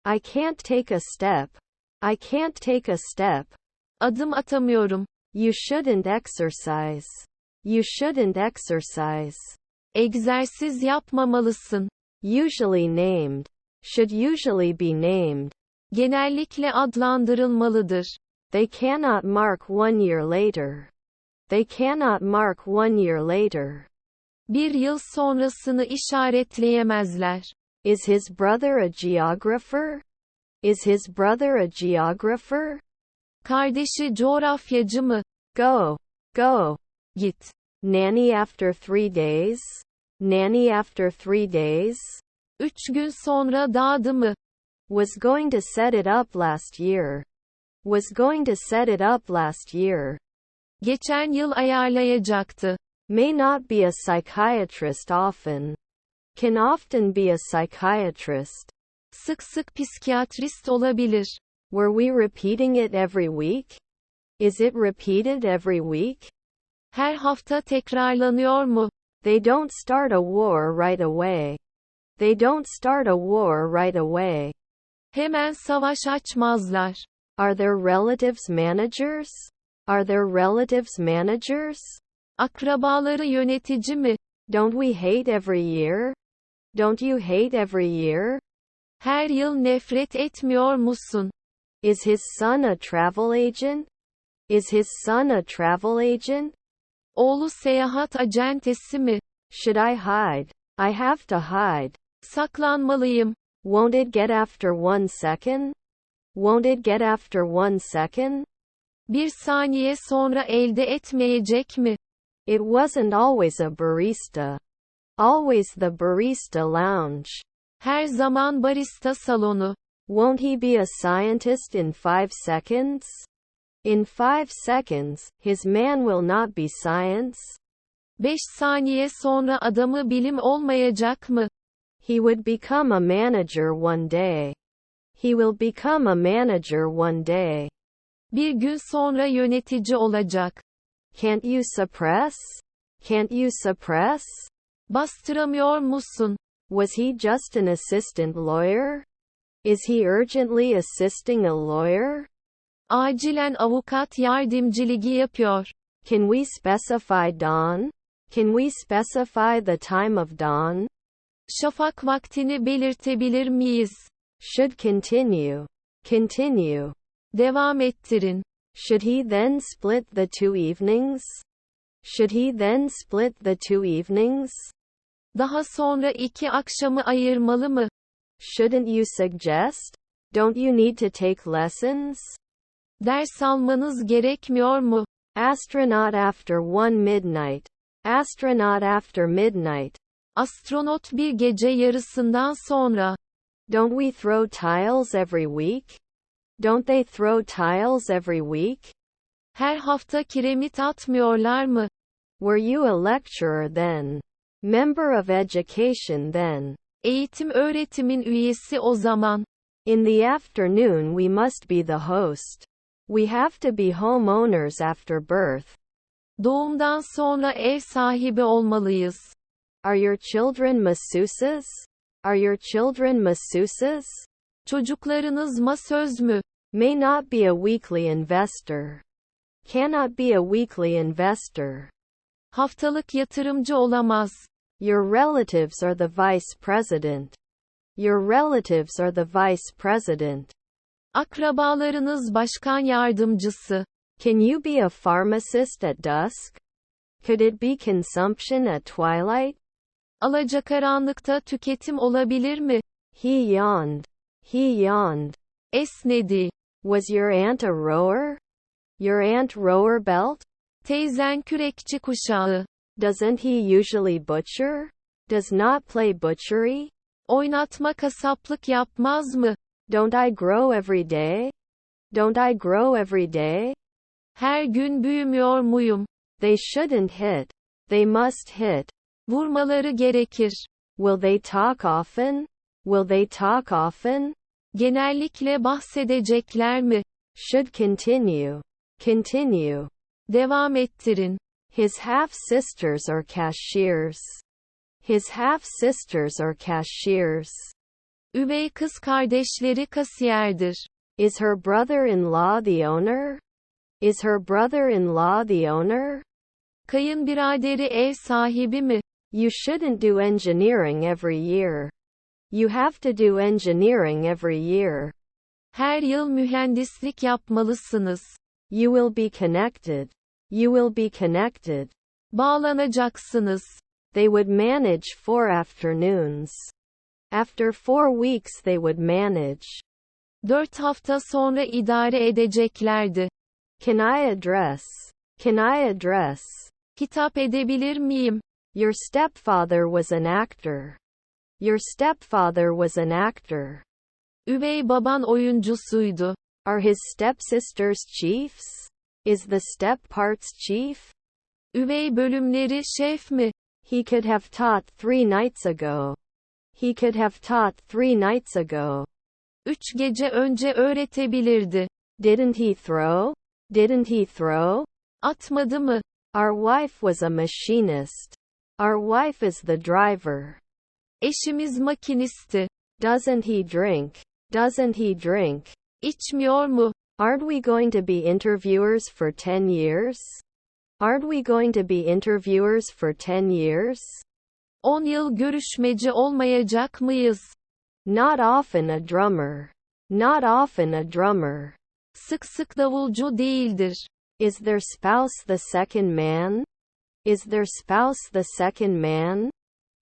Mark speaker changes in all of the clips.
Speaker 1: I can't take a step. I can't take a step.
Speaker 2: Adım atamıyorum.
Speaker 1: You shouldn't exercise. You shouldn't exercise.
Speaker 2: Egzersiz yapmamalısın.
Speaker 1: Usually named. Should usually be named.
Speaker 2: Genellikle adlandırılmalıdır.
Speaker 1: They cannot mark 1 year later. They cannot mark 1 year later.
Speaker 2: Bir yıl sonrasını işaretleyemezler.
Speaker 1: Is his brother a geographer? Is his brother a geographer?
Speaker 2: Kardeşi coğrafyacı mı?
Speaker 1: Go. Go.
Speaker 2: Git.
Speaker 1: Nanny after 3 days? Nanny after 3 days?
Speaker 2: 3 gün sonra dağdı mı?
Speaker 1: Was going to set it up last year. Was going to set it up last year.
Speaker 2: Geçen yıl ayarlayacaktı.
Speaker 1: May not be a psychiatrist often. Can often be a psychiatrist.
Speaker 2: Sık sık psikiyatrist olabilir.
Speaker 1: Were we repeating it every week? Is it repeated every week?
Speaker 2: Her hafta tekrarlanıyor mu?
Speaker 1: They don't start a war right away. They don't start a war right away.
Speaker 2: Hemen savaş açmazlar.
Speaker 1: Are their relatives managers? Are their relatives managers?
Speaker 2: Akrabaları yönetici mi?
Speaker 1: Don't we hate every year? Don't you hate every year?
Speaker 2: Her yıl nefret etmiyor musun?
Speaker 1: Is his son a travel agent? Is his son a travel agent?
Speaker 2: Oğlu seyahat acentesi mi?
Speaker 1: Should I hide? I have to hide.
Speaker 2: Saklanmalıyım.
Speaker 1: Won't it get after 1 second? Won't it get after 1 second?
Speaker 2: Bir saniye sonra elde etmeyecek mi?
Speaker 1: It wasn't always a barista. Always the barista lounge.
Speaker 2: Her zaman barista salonu.
Speaker 1: Won't he be a scientist in 5 seconds? In 5 seconds, his man will not be science.
Speaker 2: 5 saniye sonra adamı bilim olmayacak mı?
Speaker 1: He would become a manager one day. He will become a manager one day.
Speaker 2: Bir gün sonra yönetici olacak.
Speaker 1: Can't you suppress? Can't you suppress?
Speaker 2: Bastıramıyor musun?
Speaker 1: Was he just an assistant lawyer? Is he urgently assisting a lawyer?
Speaker 2: Acilen avukat yardımcılığı yapıyor.
Speaker 1: Can we specify dawn? Can we specify the time of dawn?
Speaker 2: Şafak vaktini belirtebilir miyiz?
Speaker 1: Should continue. Continue.
Speaker 2: Devam ettirin.
Speaker 1: Should he then split the 2 evenings? Should he then split the 2 evenings?
Speaker 2: Daha sonra 2 akşamı ayırmalı mı?
Speaker 1: Shouldn't you suggest? Don't you need to take lessons?
Speaker 2: Ders almanız gerekmiyor mu?
Speaker 1: Astronaut after 1 midnight. Astronaut after midnight.
Speaker 2: Astronot bir gece yarısından sonra.
Speaker 1: Don't we throw tiles every week? Don't they throw tiles every week?
Speaker 2: Her hafta kiremit atmıyorlar mı?
Speaker 1: Were you a lecturer then? Member of education then?
Speaker 2: Eğitim öğretimin üyesi o zaman.
Speaker 1: In the afternoon we must be the host. We have to be homeowners after birth.
Speaker 2: Doğumdan sonra ev sahibi olmalıyız.
Speaker 1: Are your children masseuses? Are your children masseuses?
Speaker 2: Çocuklarınız masöz mü?
Speaker 1: May not be a weekly investor. Cannot be a weekly investor.
Speaker 2: Haftalık yatırımcı olamaz.
Speaker 1: Your relatives are the vice president. Your relatives are the vice president.
Speaker 2: Akrabalarınız başkan yardımcısı.
Speaker 1: Can you be a pharmacist at dusk? Could it be consumption at twilight?
Speaker 2: Alacakaranlıkta tüketim olabilir mi?
Speaker 1: He yawned. He yawned.
Speaker 2: Esnedi.
Speaker 1: Was your aunt a rower? Your aunt rower belt?
Speaker 2: Teyzen kürekçi kuşağı.
Speaker 1: Doesn't he usually butcher? Does not play butchery?
Speaker 2: Oynatma kasaplık yapmaz mı?
Speaker 1: Don't I grow every day? Don't I grow every day?
Speaker 2: Her gün büyümüyor muyum?
Speaker 1: They shouldn't hit. They must hit.
Speaker 2: Vurmaları gerekir.
Speaker 1: Will they talk often? Will they talk often?
Speaker 2: Genellikle bahsedecekler mi?
Speaker 1: Should continue. Continue.
Speaker 2: Devam ettirin.
Speaker 1: His half-sisters are cashiers. His half-sisters are cashiers.
Speaker 2: Üvey kız kardeşleri kasiyerdir.
Speaker 1: Is her brother-in-law the owner? Is her brother-in-law the owner?
Speaker 2: Kayınbiraderi ev sahibi mi?
Speaker 1: You shouldn't do engineering every year. You have to do engineering every year.
Speaker 2: Her yıl mühendislik yapmalısınız.
Speaker 1: You will be connected. You will be connected.
Speaker 2: Bağlanacaksınız.
Speaker 1: They would manage 4 afternoons. After 4 weeks they would manage.
Speaker 2: 4 hafta sonra idare edeceklerdi.
Speaker 1: Can I address? Can I address?
Speaker 2: Hitap edebilir miyim?
Speaker 1: Your stepfather was an actor. Your stepfather was an actor.
Speaker 2: Üvey baban oyuncusuydu.
Speaker 1: Are his stepsisters chiefs? Is the step parts chief?
Speaker 2: Üvey bölümleri şef mi?
Speaker 1: He could have taught 3 nights ago. He could have taught 3 nights ago.
Speaker 2: 3 gece önce öğretebilirdi.
Speaker 1: Didn't he throw? Didn't he throw?
Speaker 2: Atmadı mı?
Speaker 1: Our wife was a machinist. Our wife is the driver.
Speaker 2: Eşimiz makinisti.
Speaker 1: Doesn't he drink? Doesn't he drink?
Speaker 2: İçmiyor mu?
Speaker 1: Aren't we going to be interviewers for 10 years? Aren't we going to be interviewers for 10 years?
Speaker 2: 10 yıl görüşmeci olmayacak mıyız?
Speaker 1: Not often a drummer. Not often a drummer.
Speaker 2: Sık sık davulcu değildir.
Speaker 1: Is their spouse the second man? Is their spouse the second man?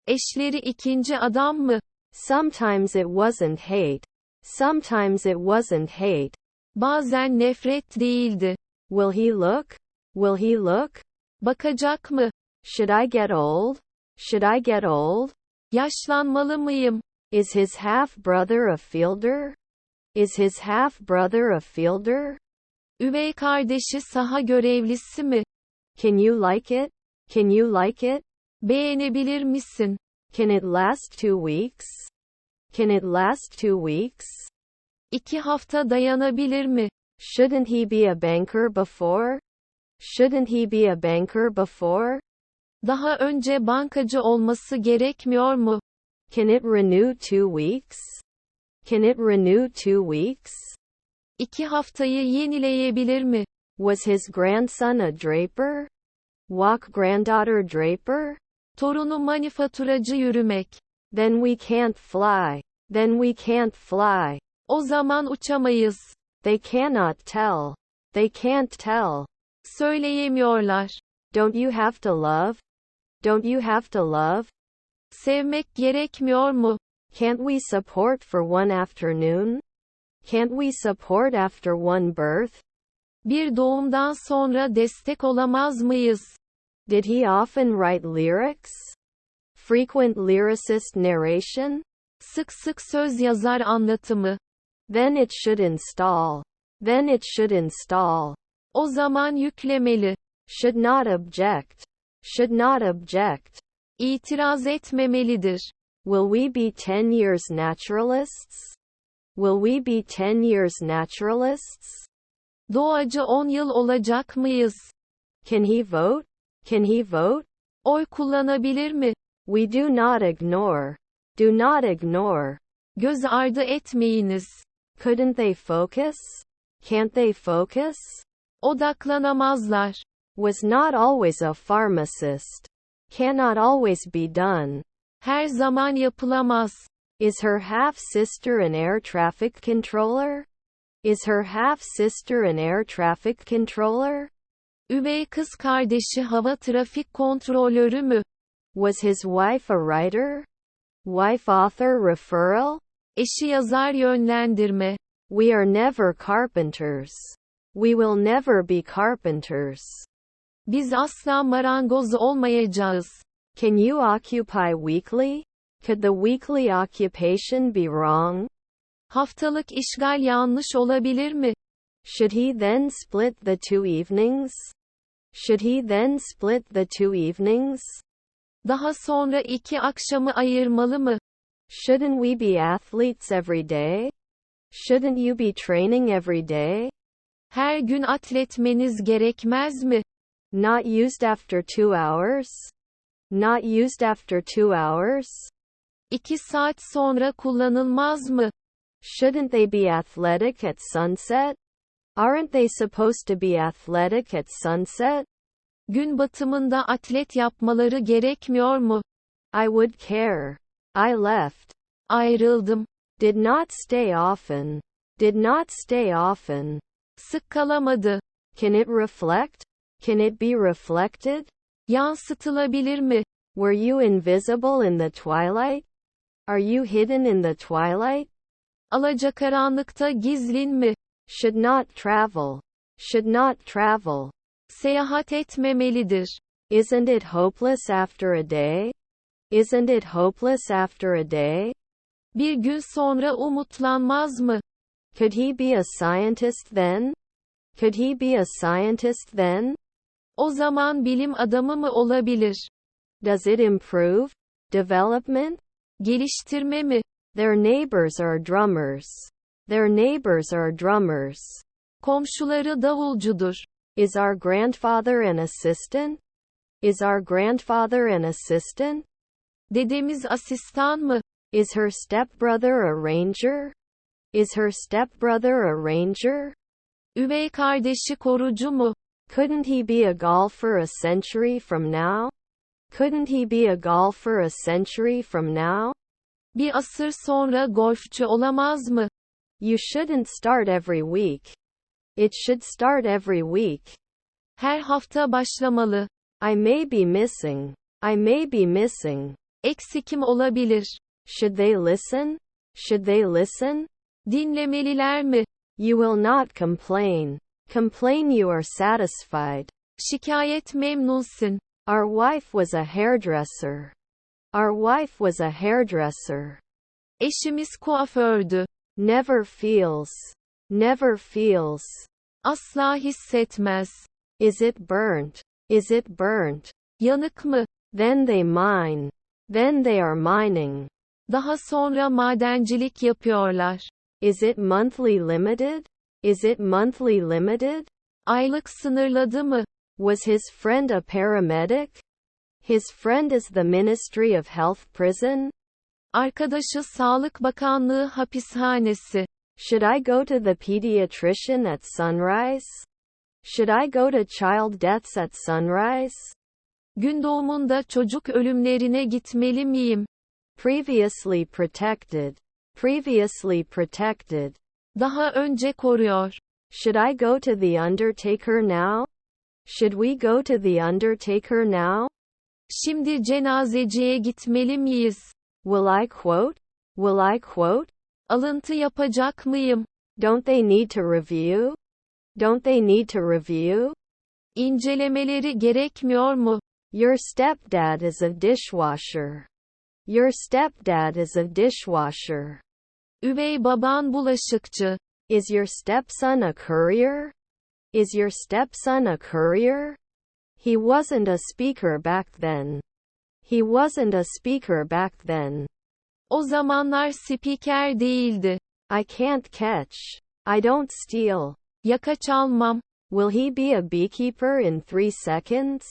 Speaker 2: Eşleri ikinci adam mı?
Speaker 1: Sometimes it wasn't hate. Sometimes it wasn't hate.
Speaker 2: Bazen nefret değildi.
Speaker 1: Will he look? Will he look?
Speaker 2: Bakacak mı?
Speaker 1: Should I get old? Should I get old?
Speaker 2: Yaşlanmalı mıyım?
Speaker 1: Is his half-brother a fielder? Is his half-brother a fielder?
Speaker 2: Üvey kardeşi saha görevlisi mi?
Speaker 1: Can you like it? Can you like it?
Speaker 2: Beğenebilir misin?
Speaker 1: Can it last 2 weeks? Can it last 2 weeks?
Speaker 2: 2 hafta dayanabilir mi?
Speaker 1: Shouldn't he be a banker before? Shouldn't he be a banker before?
Speaker 2: Daha önce bankacı olması gerekmiyor mu?
Speaker 1: Can it renew 2 weeks? Can it renew 2 weeks?
Speaker 2: 2 haftayı yenileyebilir mi?
Speaker 1: Was his grandson a draper? Walk granddaughter draper?
Speaker 2: Torunu manifaturacı yürümek.
Speaker 1: Then we can't fly. Then we can't fly.
Speaker 2: O zaman uçamayız.
Speaker 1: They cannot tell. They can't tell.
Speaker 2: Söyleyemiyorlar.
Speaker 1: Don't you have to love? Don't you have to love?
Speaker 2: Sevmek gerekmiyor mu?
Speaker 1: Can't we support for 1 afternoon? Can't we support after 1 birth?
Speaker 2: Bir doğumdan sonra destek olamaz mıyız?
Speaker 1: Did he often write lyrics? Frequent lyricist narration?
Speaker 2: Sık sık söz yazar anlatımı.
Speaker 1: Then it should install. Then it should install.
Speaker 2: O zaman yüklemeli.
Speaker 1: Should not object. Should not object.
Speaker 2: İtiraz etmemelidir.
Speaker 1: Will we be 10 years naturalists? Will we be 10 years naturalists?
Speaker 2: Doğacı 10 yıl olacak mıyız?
Speaker 1: Can he vote? Can he vote?
Speaker 2: Oy kullanabilir mi?
Speaker 1: We do not ignore. Do not ignore.
Speaker 2: Göz ardı etmeyiniz.
Speaker 1: Couldn't they focus? Can't they focus?
Speaker 2: Odaklanamazlar.
Speaker 1: Was not always a pharmacist. Cannot always be done.
Speaker 2: Her zaman yapılamaz.
Speaker 1: Is her half-sister an air traffic controller? Is her half-sister an air traffic controller?
Speaker 2: Üvey kız kardeşi hava trafik kontrolörü mü?
Speaker 1: Was his wife a writer? Wife author referral?
Speaker 2: Eşi yazar yönlendirme.
Speaker 1: We are never carpenters. We will never be carpenters.
Speaker 2: Biz asla marangoz olmayacağız.
Speaker 1: Can you occupy weekly? Could the weekly occupation be wrong?
Speaker 2: Haftalık işgal yanlış olabilir mi?
Speaker 1: Should he then split the 2 evenings? Should he then split the 2 evenings?
Speaker 2: Daha sonra 2 akşamı ayırmalı mı?
Speaker 1: Shouldn't we be athletes every day? Shouldn't you be training every day?
Speaker 2: Her gün atletmeniz gerekmez mi?
Speaker 1: Not used after 2 hours? Not used after 2 hours?
Speaker 2: 2 saat sonra kullanılmaz mı?
Speaker 1: Shouldn't they be athletic at sunset? Aren't they supposed to be athletic at sunset?
Speaker 2: Gün batımında atlet yapmaları gerekmiyor mu?
Speaker 1: I would care. I left.
Speaker 2: Ayrıldım.
Speaker 1: Did not stay often. Did not stay often.
Speaker 2: Sık kalamadı.
Speaker 1: Can it reflect? Can it be reflected?
Speaker 2: Yansıtılabilir mi?
Speaker 1: Were you invisible in the twilight? Are you hidden in the twilight?
Speaker 2: Alacakaranlıkta gizlin mi?
Speaker 1: Should not travel. Should not travel.
Speaker 2: Seyahat etmemelidir.
Speaker 1: Isn't it hopeless after a day? Isn't it hopeless after a day?
Speaker 2: Bir gün sonra umutlanmaz mı?
Speaker 1: Could he be a scientist then? Could he be a scientist then?
Speaker 2: O zaman bilim adamı mı olabilir?
Speaker 1: Does it improve? Development?
Speaker 2: Geliştirme mi?
Speaker 1: Their neighbors are drummers. Their neighbors are drummers.
Speaker 2: Komşuları davulcudur.
Speaker 1: Is our grandfather an assistant? Is our grandfather an assistant?
Speaker 2: Dedemiz asistan mı?
Speaker 1: Is her stepbrother a ranger? Is her stepbrother a ranger?
Speaker 2: Üvey kardeşi korucu mu?
Speaker 1: Couldn't he be a golfer a century from now? Couldn't he be a golfer a century from now?
Speaker 2: Bir asır sonra golfçü olamaz mı?
Speaker 1: You shouldn't start every week. It should start every week.
Speaker 2: Her hafta başlamalı.
Speaker 1: I may be missing. I may be missing.
Speaker 2: Eksikim olabilir.
Speaker 1: Should they listen? Should they listen?
Speaker 2: Dinlemeliler mi?
Speaker 1: You will not complain. Complain you are satisfied.
Speaker 2: Şikayet memnunsun.
Speaker 1: Our wife was a hairdresser. Our wife was a hairdresser.
Speaker 2: Eşimiz kuafördü.
Speaker 1: Never feels. Never feels.
Speaker 2: Asla hissetmez.
Speaker 1: Is it burnt? Is it burnt?
Speaker 2: Yanık mı?
Speaker 1: Then they mine. Then they are mining.
Speaker 2: Daha sonra madencilik yapıyorlar.
Speaker 1: Is it monthly limited? Is it monthly limited?
Speaker 2: Aylık sınırladı mı?
Speaker 1: Was his friend a paramedic? His friend is the Ministry of Health prison?
Speaker 2: Arkadaşı Sağlık Bakanlığı hapishanesi.
Speaker 1: Should I go to the pediatrician at sunrise? Should I go to child deaths at sunrise?
Speaker 2: Gün doğumunda çocuk ölümlerine gitmeli miyim?
Speaker 1: Previously protected. Previously protected.
Speaker 2: Daha önce koruyor.
Speaker 1: Should I go to the undertaker now? Should we go to the undertaker now?
Speaker 2: Şimdi cenazeciye gitmeli miyiz?
Speaker 1: Will I quote? Will I quote?
Speaker 2: Alıntı yapacak mıyım?
Speaker 1: Don't they need to review? Don't they need to review?
Speaker 2: İncelemeleri gerekmiyor mu?
Speaker 1: Your stepdad is a dishwasher. Your stepdad is a dishwasher.
Speaker 2: Üvey baban bulaşıkçı.
Speaker 1: Is your stepson a courier? Is your stepson a courier? He wasn't a speaker back then. He wasn't a speaker back then.
Speaker 2: O zamanlar spiker değildi.
Speaker 1: I can't catch. I don't steal.
Speaker 2: Yaka çalmam.
Speaker 1: Will he be a beekeeper in 3 seconds?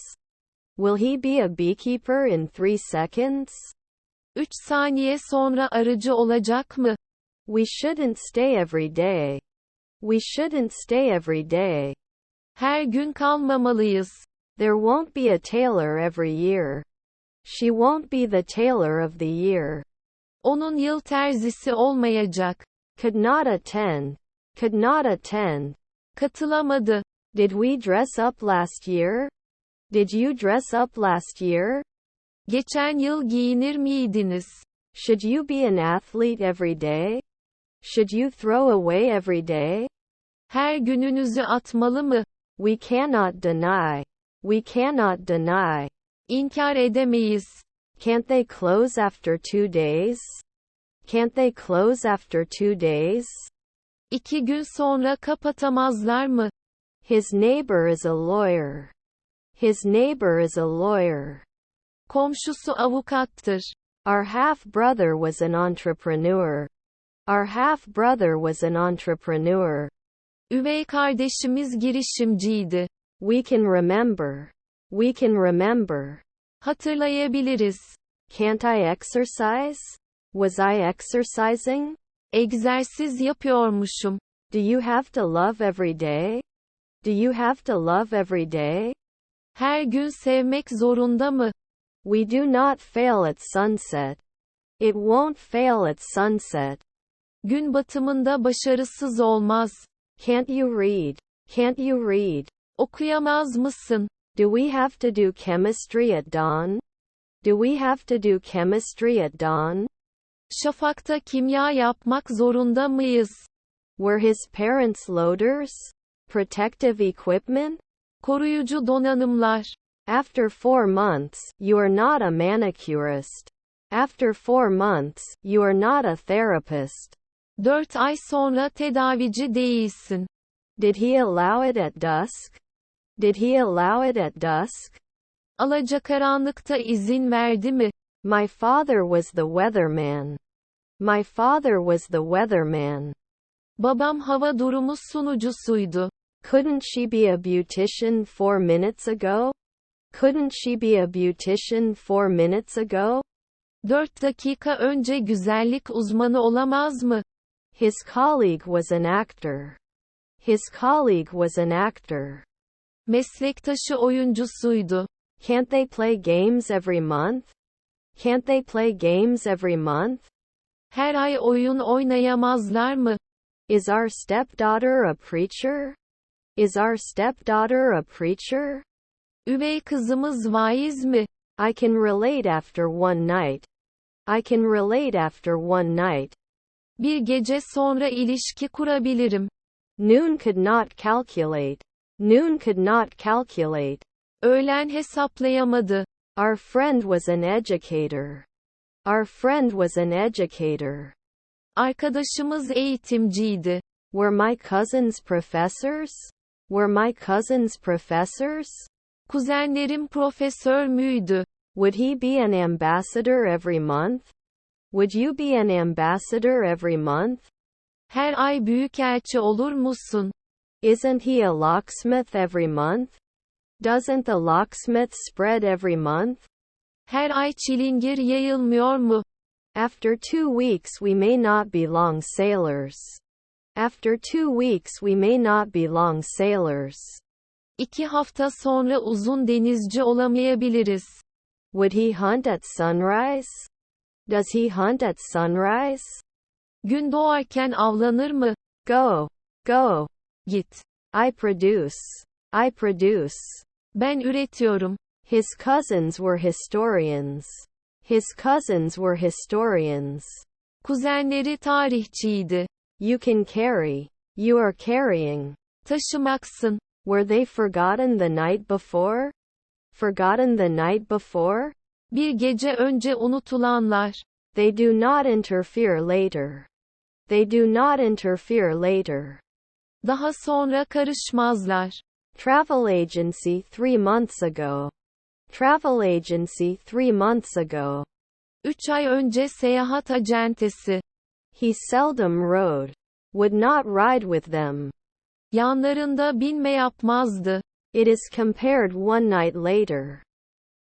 Speaker 1: Will he be a beekeeper in 3 seconds?
Speaker 2: 3 saniye sonra arıcı olacak mı?
Speaker 1: We shouldn't stay every day. We shouldn't stay every day.
Speaker 2: Her gün kalmamalıyız.
Speaker 1: There won't be a tailor every year. She won't be the tailor of the year.
Speaker 2: Onun yıl terzisi olmayacak.
Speaker 1: Could not attend. Could not attend.
Speaker 2: Katılamadı.
Speaker 1: Did we dress up last year? Did you dress up last year?
Speaker 2: Geçen yıl giyinir miydiniz?
Speaker 1: Should you be an athlete every day? Should you throw away every day?
Speaker 2: Her gününüzü atmalı mı?
Speaker 1: We cannot deny. We cannot deny.
Speaker 2: İnkar edemeyiz.
Speaker 1: Can't they close after 2 days? Can't they close after 2 days?
Speaker 2: 2 gün sonra kapatamazlar mı?
Speaker 1: His neighbor is a lawyer. His neighbor is a lawyer.
Speaker 2: Komşusu avukattır.
Speaker 1: Our half-brother was an entrepreneur. Our half-brother was an entrepreneur.
Speaker 2: Üvey kardeşimiz girişimciydi.
Speaker 1: We can remember. We can remember.
Speaker 2: Hatırlayabiliriz.
Speaker 1: Can't I exercise? Was I exercising?
Speaker 2: Egzersiz yapıyormuşum.
Speaker 1: Do you have to love every day? Do you have to love every day?
Speaker 2: Her gün sevmek zorunda mı?
Speaker 1: We do not fail at sunset. It won't fail at sunset.
Speaker 2: Gün batımında başarısız olmaz.
Speaker 1: Can't you read? Can't you read?
Speaker 2: Okuyamaz mısın?
Speaker 1: Do we have to do chemistry at dawn? Do we have to do chemistry at dawn?
Speaker 2: Şafakta kimya yapmak zorunda mıyız?
Speaker 1: Were his parents loaders? Protective equipment?
Speaker 2: Koruyucu donanımlar.
Speaker 1: After 4 months, you are not a manicurist. After 4 months, you are not a therapist.
Speaker 2: 4 ay sonra tedavici değilsin.
Speaker 1: Did he allow it at dusk? Did he allow it at dusk?
Speaker 2: Alacakaranlıkta izin verdi mi?
Speaker 1: My father was the weatherman. My father was the weatherman.
Speaker 2: Babam hava durumu sunucusuydu.
Speaker 1: Couldn't she be a beautician 4 minutes ago? Couldn't she be a beautician 4 minutes ago?
Speaker 2: 4 dakika önce güzellik uzmanı olamaz mı?
Speaker 1: His colleague was an actor. His colleague was an actor.
Speaker 2: Meslektaşı oyuncusuydu.
Speaker 1: Can't they play games every month? Can't they play games every month?
Speaker 2: Her ay oyun oynayamazlar mı?
Speaker 1: Is our stepdaughter a preacher? Is our stepdaughter a preacher?
Speaker 2: Üvey kızımız vaiz mi?
Speaker 1: I can relate after one night. I can relate after one night.
Speaker 2: Bir gece sonra ilişki kurabilirim.
Speaker 1: Noon could not calculate. Noon could not calculate.
Speaker 2: Öğlen hesaplayamadı.
Speaker 1: Our friend was an educator. Our friend was an educator.
Speaker 2: Arkadaşımız eğitimciydi.
Speaker 1: Were my cousins professors? Were my cousins professors?
Speaker 2: Kuzenlerim profesör müydü?
Speaker 1: Would he be an ambassador every month? Would you be an ambassador every month?
Speaker 2: Her ay büyükelçi olur musun?
Speaker 1: Isn't he a locksmith every month? Doesn't the locksmith spread every month?
Speaker 2: Her ay çilingir yayılmıyor mu?
Speaker 1: After 2 weeks we may not be long sailors. After 2 weeks we may not be long sailors.
Speaker 2: 2 hafta sonra uzun denizci olamayabiliriz.
Speaker 1: Would he hunt at sunrise? Does he hunt at sunrise?
Speaker 2: Gün doğarken avlanır mı?
Speaker 1: Go. Go.
Speaker 2: Git.
Speaker 1: I produce. I produce.
Speaker 2: Ben üretiyorum.
Speaker 1: His cousins were historians. His cousins were historians.
Speaker 2: Kuzenleri tarihçiydi.
Speaker 1: You can carry. You are carrying.
Speaker 2: Taşımaksın.
Speaker 1: Were they forgotten the night before? Forgotten the night before?
Speaker 2: Bir gece önce unutulanlar.
Speaker 1: They do not interfere later. They do not interfere later.
Speaker 2: Daha sonra karışmazlar.
Speaker 1: Travel agency 3 months ago. Travel agency 3 months ago.
Speaker 2: 3 ay önce seyahat acentesi.
Speaker 1: He seldom rode. Would not ride with them.
Speaker 2: Yanlarında binme yapmazdı.
Speaker 1: It is compared one night later.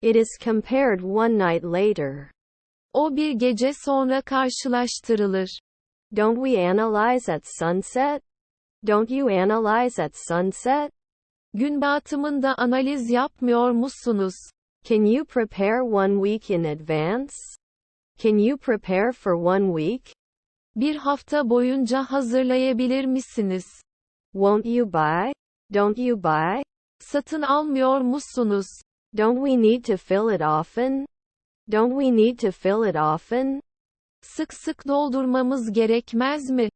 Speaker 1: It is compared one night later.
Speaker 2: O bir gece sonra karşılaştırılır.
Speaker 1: Don't we analyze at sunset? Don't you analyze at sunset?
Speaker 2: Gün batımında analiz yapmıyor musunuz?
Speaker 1: Can you prepare one week in advance? Can you prepare for one week?
Speaker 2: Bir hafta boyunca hazırlayabilir misiniz?
Speaker 1: Won't you buy? Don't you buy?
Speaker 2: Satın almıyor musunuz?
Speaker 1: Don't we need to fill it often? Don't we need to fill it often?
Speaker 2: Sık sık doldurmamız gerekmez mi?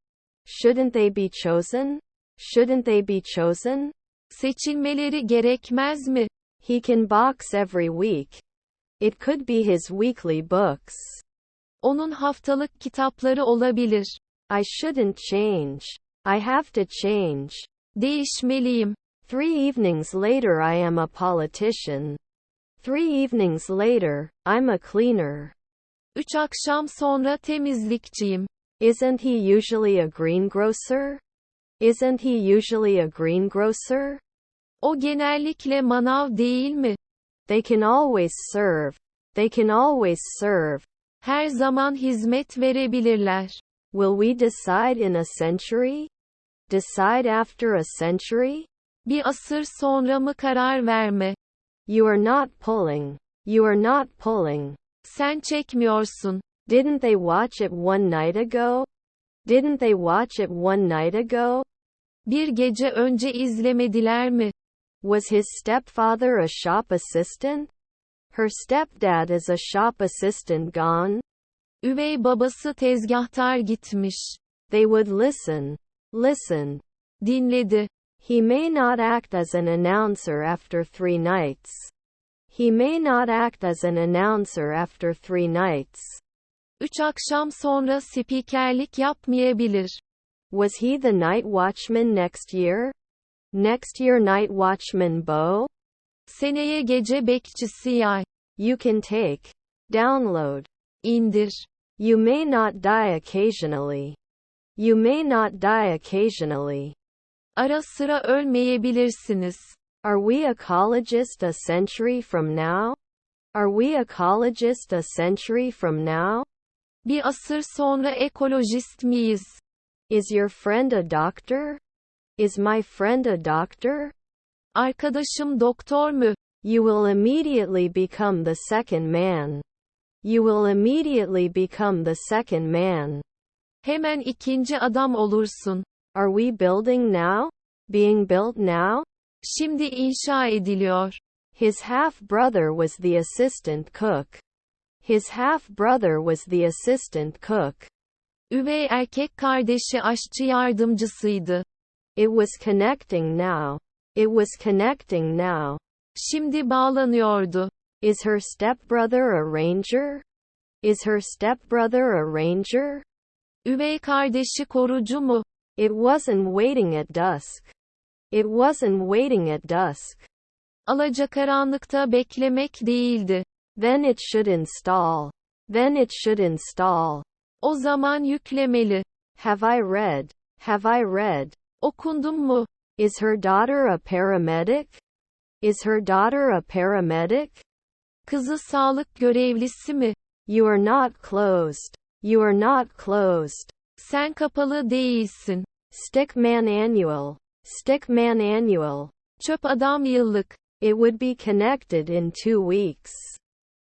Speaker 1: Shouldn't they be chosen? Shouldn't they be chosen?
Speaker 2: Seçilmeleri gerekmez mi?
Speaker 1: He can box every week. It could be his weekly books.
Speaker 2: Onun haftalık kitapları olabilir.
Speaker 1: I shouldn't change. I have to change.
Speaker 2: Değişmeliyim.
Speaker 1: 3 evenings later I am a politician. 3 evenings later, I'm a cleaner.
Speaker 2: 3 akşam sonra temizlikçiyim.
Speaker 1: Isn't he usually a greengrocer? Isn't he usually a greengrocer?
Speaker 2: O genellikle manav değil mi?
Speaker 1: They can always serve. They can always serve.
Speaker 2: Her zaman hizmet verebilirler.
Speaker 1: Will we decide in a century? Decide after a century?
Speaker 2: Bir asır sonra mı karar verme?
Speaker 1: You are not pulling. You are not pulling.
Speaker 2: Sen çekmiyorsun.
Speaker 1: Didn't they watch it one night ago? Didn't they watch it one night ago?
Speaker 2: Bir gece önce izlemediler mi?
Speaker 1: Was his stepfather a shop assistant? Her stepdad is a shop assistant gone?
Speaker 2: Üvey babası tezgahtar gitmiş.
Speaker 1: They would listen. Listen.
Speaker 2: Dinledi.
Speaker 1: He may not act as an announcer after 3 nights. He may not act as an announcer after 3 nights.
Speaker 2: 3 akşam sonra spikerlik yapmayabilir.
Speaker 1: Was he the night watchman next year? Next year night watchman Bo?
Speaker 2: Seneye gece bekçisi yay.
Speaker 1: You can take. Download.
Speaker 2: İndir.
Speaker 1: You may not die occasionally. You may not die occasionally.
Speaker 2: Ara sıra ölmeyebilirsiniz.
Speaker 1: Are we ecologist a century from now? Are we ecologist a century from now?
Speaker 2: Bir asır sonra ekolojist miyiz?
Speaker 1: Is your friend a doctor? Is my friend a doctor?
Speaker 2: Arkadaşım doktor mu?
Speaker 1: You will immediately become the second man. You will immediately become the second man.
Speaker 2: Hemen ikinci adam olursun.
Speaker 1: Are we building now? Being built now?
Speaker 2: Şimdi inşa ediliyor.
Speaker 1: His half-brother was the assistant cook. His half-brother was the assistant cook.
Speaker 2: Üvey erkek kardeşi aşçı yardımcısıydı.
Speaker 1: It was connecting now. It was connecting now.
Speaker 2: Şimdi bağlanıyordu.
Speaker 1: Is her stepbrother a ranger? Is her stepbrother a ranger?
Speaker 2: Üvey kardeşi korucu mu?
Speaker 1: It wasn't waiting at dusk. It wasn't waiting at dusk.
Speaker 2: Alacakaranlıkta beklemek değildi.
Speaker 1: Then it should install. Then it should install.
Speaker 2: O zaman yüklemeli.
Speaker 1: Have I read? Have I read?
Speaker 2: Okundum mu?
Speaker 1: Is her daughter a paramedic? Is her daughter a paramedic?
Speaker 2: Kızı sağlık görevlisi mi?
Speaker 1: You are not closed. You are not closed.
Speaker 2: Sen kapalı değilsin.
Speaker 1: Stickman annual. Stickman annual.
Speaker 2: Çöp adam yıllık.
Speaker 1: It would be connected in 2 weeks.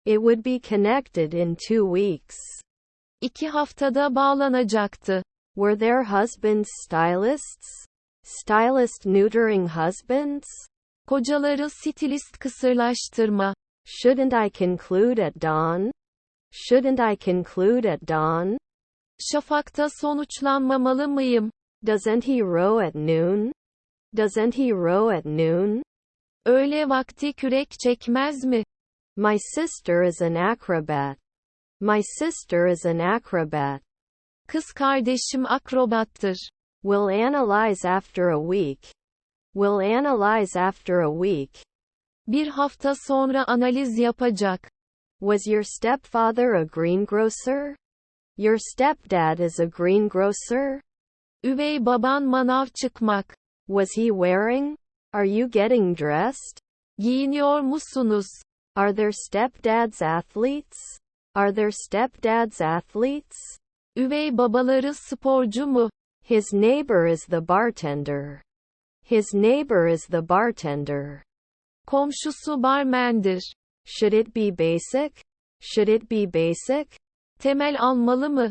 Speaker 1: It would be connected in 2 weeks.
Speaker 2: 2 haftada bağlanacaktı.
Speaker 1: Were their husbands stylists? Stylist neutering husbands?
Speaker 2: Kocaları stilist kısırlaştırma.
Speaker 1: Shouldn't I conclude at dawn? Shouldn't I conclude at dawn?
Speaker 2: Şafakta sonuçlanmamalı mıyım?
Speaker 1: Doesn't he row at noon? Doesn't he row at noon?
Speaker 2: Öğle vakti kürek çekmez mi?
Speaker 1: My sister is an acrobat. My sister is an acrobat.
Speaker 2: Kız kardeşim akrobattır.
Speaker 1: We'll analyze after a week. We'll analyze after a week.
Speaker 2: Bir hafta sonra analiz yapacak.
Speaker 1: Was your stepfather a greengrocer? Your stepdad is a greengrocer?
Speaker 2: Üvey baban manav çıkmak.
Speaker 1: Was he wearing? Are you getting dressed?
Speaker 2: Giyiniyor musunuz?
Speaker 1: Are their stepdads athletes? Are their stepdads athletes?
Speaker 2: Üvey babaları sporcu mu?
Speaker 1: His neighbor is the bartender. His neighbor is the bartender.
Speaker 2: Komşusu barmendir.
Speaker 1: Should it be basic? Should it be basic?
Speaker 2: Temel almalı mı?